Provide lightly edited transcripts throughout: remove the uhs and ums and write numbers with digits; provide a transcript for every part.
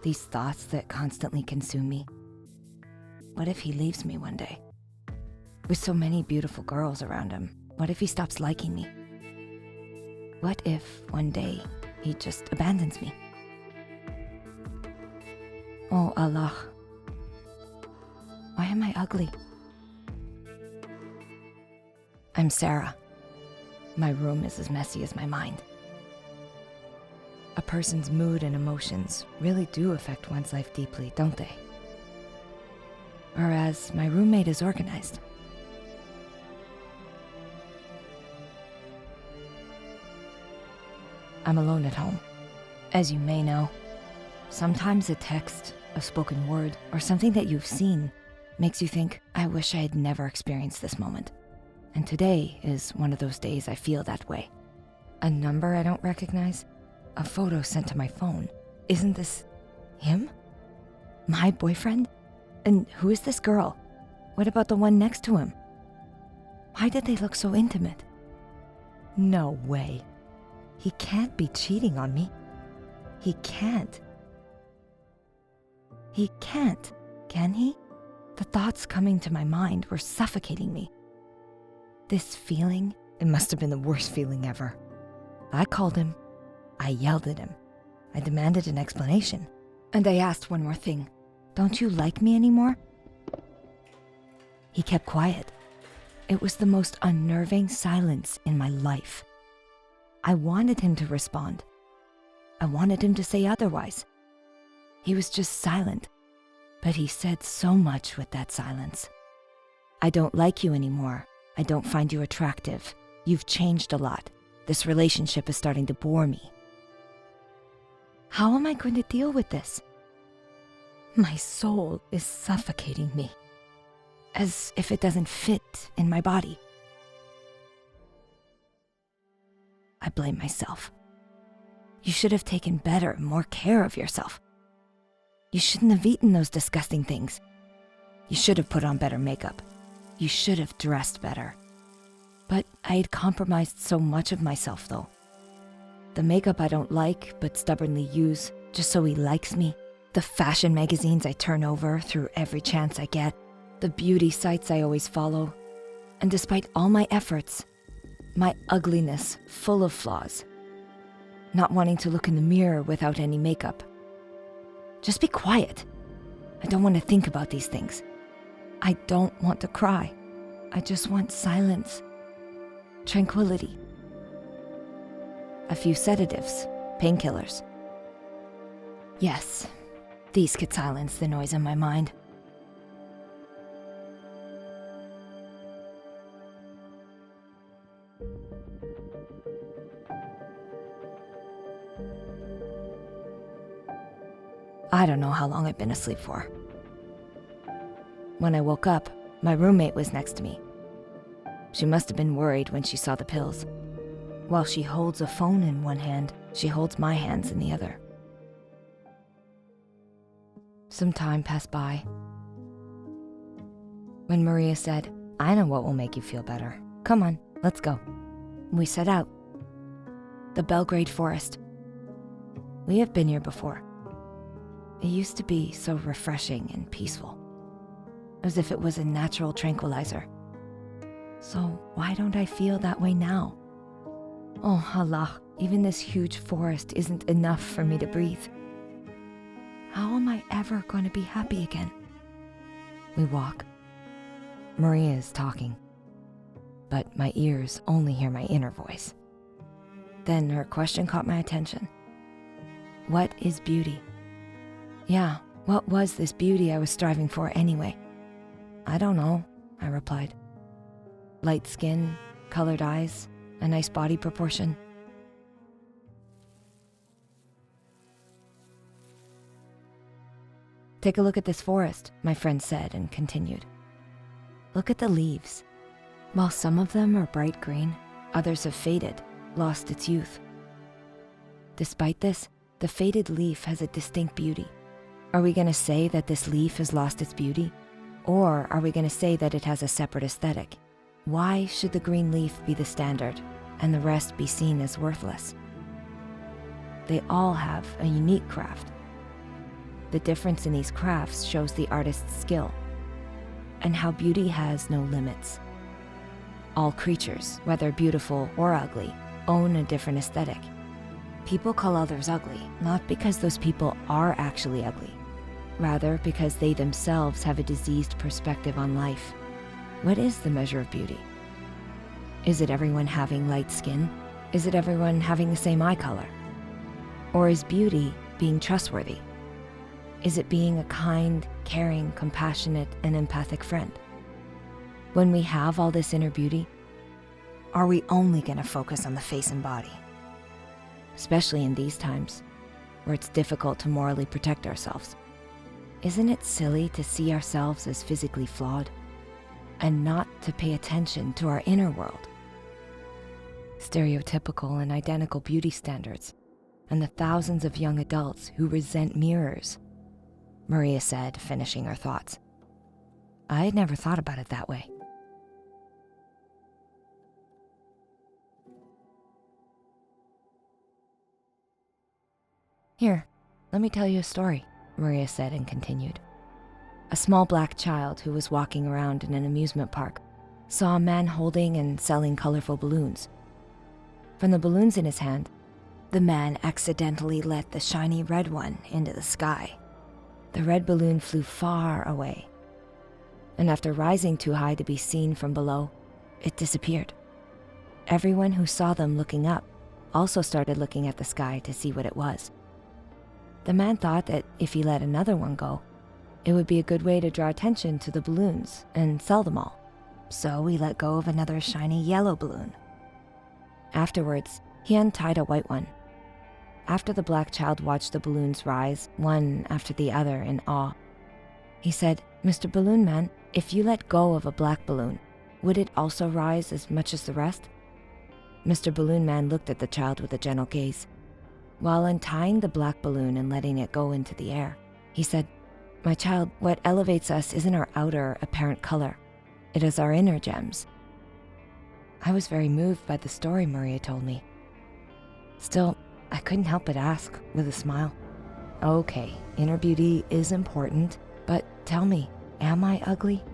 these thoughts that constantly consume me. What if he leaves me one day? With so many beautiful girls around him, what if he stops liking me? What if one day he just abandons me? Oh Allah, why am I ugly? I'm Sarah. My room is as messy as my mind. A person's mood and emotions really do affect one's life deeply, don't they? Whereas my roommate is organized. I'm alone at home. As you may know, sometimes a text, a spoken word, or something that you've seen makes you think, I wish I had never experienced this moment. And today is one of those days I feel that way. A number I don't recognize, a photo sent to my phone. Isn't this him? My boyfriend? And who is this girl? What about the one next to him? Why did they look so intimate? No way. He can't be cheating on me. He can't. He can't, can he? The thoughts coming to my mind were suffocating me. This feeling, it must have been the worst feeling ever. I called him. I yelled at him. I demanded an explanation. And I asked one more thing. Don't you like me anymore? He kept quiet. It was the most unnerving silence in my life. I wanted him to respond. I wanted him to say otherwise. He was just silent, but he said so much with that silence. I don't like you anymore. I don't find you attractive. You've changed a lot. This relationship is starting to bore me. How am I going to deal with this? My soul is suffocating me, as if it doesn't fit in my body. I blame myself. You should have taken better, more care of yourself. You shouldn't have eaten those disgusting things. You should have put on better makeup. You should have dressed better. But I had compromised so much of myself, though. The makeup I don't like, but stubbornly use, just so he likes me. The fashion magazines I turn over through every chance I get. The beauty sites I always follow. And despite all my efforts, my ugliness full of flaws. Not wanting to look in the mirror without any makeup. Just be quiet. I don't want to think about these things. I don't want to cry. I just want silence. Tranquility. A few sedatives, painkillers. Yes, these could silence the noise in my mind. I don't know how long I've been asleep for. When I woke up, my roommate was next to me. She must have been worried when she saw the pills. While she holds a phone in one hand, she holds my hands in the other. Some time passed by. When Maria said, I know what will make you feel better. Come on, let's go. We set out. The Belgrade Forest. We have been here before. It used to be so refreshing and peaceful, as if it was a natural tranquilizer. So why don't I feel that way now? Oh Allah, even this huge forest isn't enough for me to breathe. How am I ever going to be happy again? We walk. Maria is talking, but my ears only hear my inner voice. Then her question caught my attention. What is beauty? Yeah, what was this beauty I was striving for anyway? I don't know, I replied. Light skin, colored eyes, a nice body proportion. Take a look at this forest, my friend said and continued. Look at the leaves. While some of them are bright green, others have faded, lost its youth. Despite this, the faded leaf has a distinct beauty. Are we going to say that this leaf has lost its beauty? Or are we going to say that it has a separate aesthetic? Why should the green leaf be the standard and the rest be seen as worthless? They all have a unique craft. the difference in these crafts shows the artist's skill and how beauty has no limits. All creatures, whether beautiful or ugly, own a different aesthetic. People call others ugly, not because those people are actually ugly, rather because they themselves have a diseased perspective on life. What is the measure of beauty? Is it everyone having light skin? Is it everyone having the same eye color? Or is beauty being trustworthy? Is it being a kind, caring, compassionate, and empathic friend? When we have all this inner beauty, are we only going to focus on the face and body? Especially in these times, where it's difficult to morally protect ourselves. Isn't it silly to see ourselves as physically flawed and not to pay attention to our inner world? Stereotypical and identical beauty standards, and the thousands of young adults who resent mirrors, Maria said, finishing her thoughts. I had never thought about it that way. Here, let me tell you a story, Maria said and continued. A small black child who was walking around in an amusement park saw a man holding and selling colorful balloons. From the balloons in his hand, the man accidentally let the shiny red one into the sky. The red balloon flew far away, and after rising too high to be seen from below, it disappeared. Everyone who saw them looking up also started looking at the sky to see what it was. The man thought that if he let another one go, it would be a good way to draw attention to the balloons and sell them all. So he let go of another shiny yellow balloon. Afterwards, he untied a white one. After the black child watched the balloons rise, one after the other in awe, he said, "Mr. Balloon Man, if you let go of a black balloon, would it also rise as much as the rest?" Mr. Balloon Man looked at the child with a gentle gaze. While untying the black balloon and letting it go into the air, he said, "My child, what elevates us isn't our outer apparent color. It is our inner gems." I was very moved by the story Maria told me. Still, I couldn't help but ask with a smile, "Okay, inner beauty is important, but tell me, am I ugly?"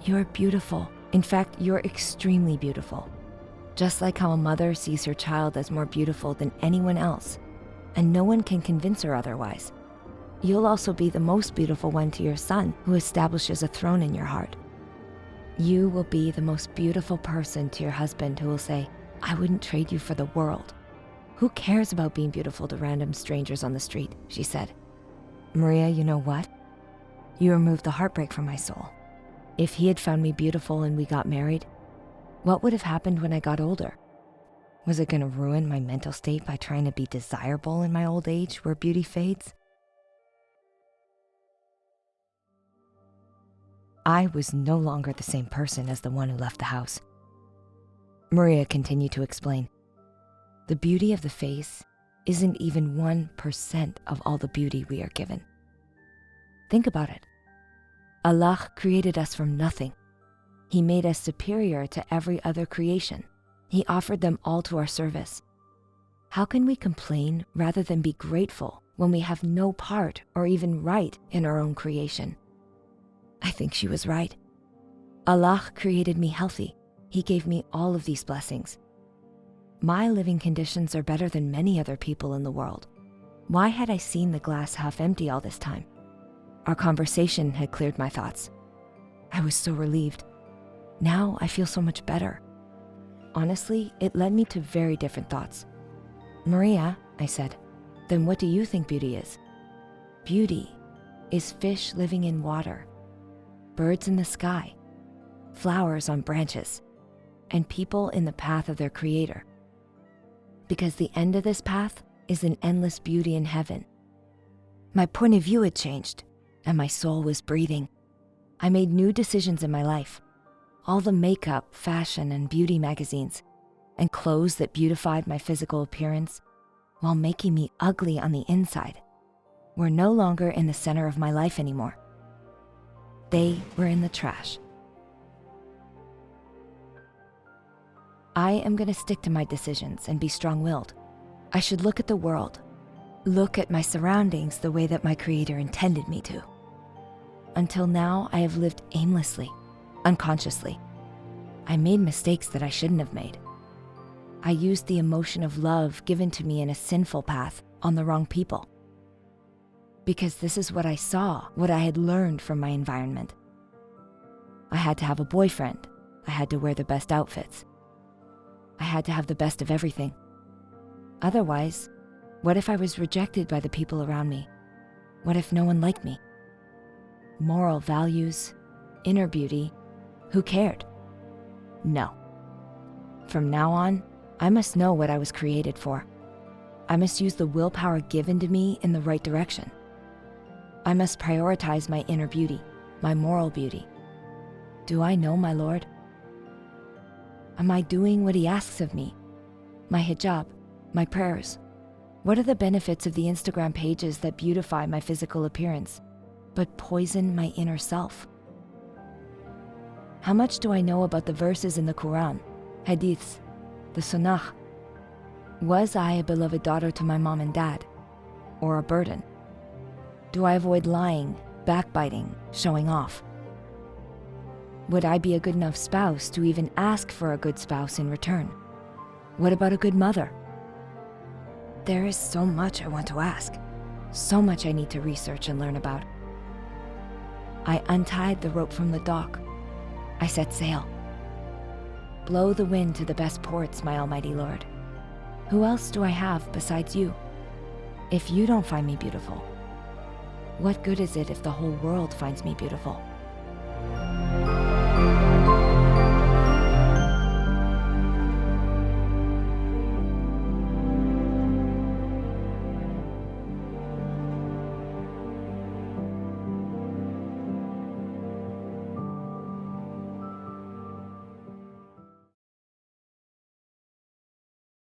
"You're beautiful. In fact, you're extremely beautiful. Just like how a mother sees her child as more beautiful than anyone else, and no one can convince her otherwise. You'll also be the most beautiful one to your son, who establishes a throne in your heart. You will be the most beautiful person to your husband, who will say, 'I wouldn't trade you for the world.' Who cares about being beautiful to random strangers on the street?" she said. "Maria, you know what? You removed the heartbreak from my soul. If he had found me beautiful and we got married, what would have happened when I got older? Was it gonna ruin my mental state by trying to be desirable in my old age where beauty fades?" I was no longer the same person as the one who left the house. Maria continued to explain. The beauty of the face isn't even 1% of all the beauty we are given. Think about it. Allah created us from nothing. He made us superior to every other creation. He offered them all to our service. How can we complain rather than be grateful when we have no part or even right in our own creation? I think she was right. Allah created me healthy. He gave me all of these blessings. My living conditions are better than many other people in the world. Why had I seen the glass half empty all this time? Our conversation had cleared my thoughts. I was so relieved. Now I feel so much better. Honestly, it led me to very different thoughts. "Maria," I said, "then what do you think beauty is?" "Beauty is fish living in water, birds in the sky, flowers on branches, and people in the path of their creator. Because the end of this path is an endless beauty in heaven." My point of view had changed, and my soul was breathing. I made new decisions in my life. All the makeup, fashion, and beauty magazines, and clothes that beautified my physical appearance while making me ugly on the inside, were no longer in the center of my life anymore. They were in the trash. I am going to stick to my decisions and be strong-willed. I should look at the world look at my surroundings the way that my Creator intended me to. Until now, I have lived aimlessly, unconsciously. I made mistakes that I shouldn't have made. I used the emotion of love given to me in a sinful path on the wrong people. Because this is what I saw, what I had learned from my environment. I had to have a boyfriend. I had to wear the best outfits. I had to have the best of everything. Otherwise, what if I was rejected by the people around me? What if no one liked me? Moral values, inner beauty, who cared? No. From now on, I must know what I was created for. I must use the willpower given to me in the right direction. I must prioritize my inner beauty, my moral beauty. Do I know my Lord? Am I doing what He asks of me? My hijab, my prayers. What are the benefits of the Instagram pages that beautify my physical appearance, but poison my inner self? How much do I know about the verses in the Quran, hadiths, the Sunnah? Was I a beloved daughter to my mom and dad, or a burden? Do I avoid lying, backbiting, showing off? Would I be a good enough spouse to even ask for a good spouse in return? What about a good mother? There is so much I want to ask, so much I need to research and learn about. I untied the rope from the dock. I set sail. Blow the wind to the best ports, my almighty Lord. Who else do I have besides you? If you don't find me beautiful, what good is it if the whole world finds me beautiful?